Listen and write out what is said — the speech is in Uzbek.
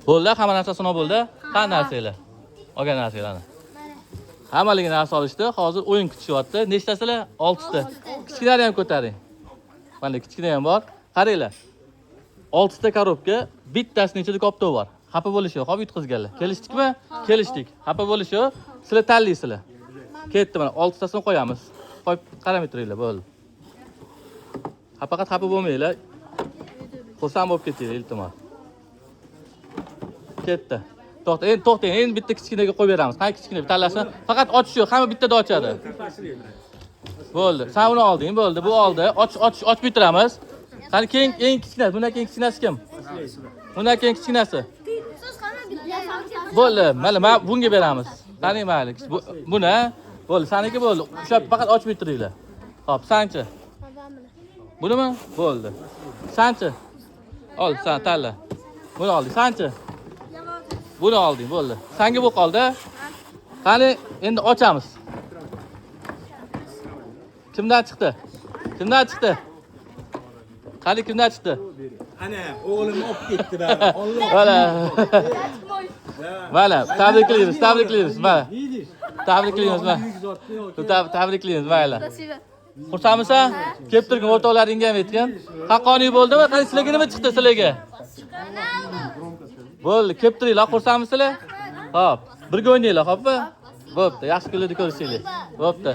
Bo'ldi, hamma narsa sinov bo'ldi. Qani narsanglar? Olgan narsanglarni. Hammaligi narsa olishdi. Hozir o'yin kutishyapti. Nechtasizlar? 6 ta. Kichkinalarni ham ko'taring. Mana kichkina ham bor. Qaranglar. 6 ta korobka, bittasining ichida koptok bor. Xafa bo'lish yo'q, olib yutqizganlar. Kelishdikmi? Kelishdik. Xafa bo'lish yo'q. Sizlar tanlaysizlar. Ketdi mana 6 tasini qo'yamiz. Qo'yib qaramay turinglar, bo'ldi. Faqat xafa bo'lmanglar. Xursand bo'lib ketinglar, iltimos. Ketdi. To'xtang, endi bitta kichkinaga qo'yib beramiz. Qani kichkina tanlashni? Faqat ochish yo'q, hamma bittada ochadi. Bo'ldi. Sen uni olding, bo'ldi. Bu oldi. Och bitiramiz. Qani eng kichkinasi, bundan keyin kichkinasi kim? Bundan keyin kichkinasi. Bo'ldi, mana bunga beramiz. Qani mayli. Buni, bo'ldi, seniki bo'ldi. Ushlab faqat och bitiringlar. Xo'p, sanchi? Bunimi? Bo'ldi. Sanchi? Ol, sen tanla. Buni olding, sanchi? Buni olding, bo'ldi. Senga bu qoldi. Qani endi ochamiz. Kimdan chiqdi? Kimdan chiqdi? Qani kimdan chiqdi? Ana, o'g'lim olib ketdi-da. Mana. Mana, tabriklaymiz. Mana. Tabriklaymiz, mana. Tabriklaymiz, mayli. Xursandmisan? Kelib turgan o'rtoqlaringga ham aytgan. Haqqoniy bo'ldimi? Qani sizlarga nima chiqdi sizlarga? Bo'ldi, kelib turinglar, xursandmisizlar? Xo'p, birga o'ynaylar, xo'pmi? Bo'pti, yaxshi kunlarda ko'rishaylik. Bo'pti.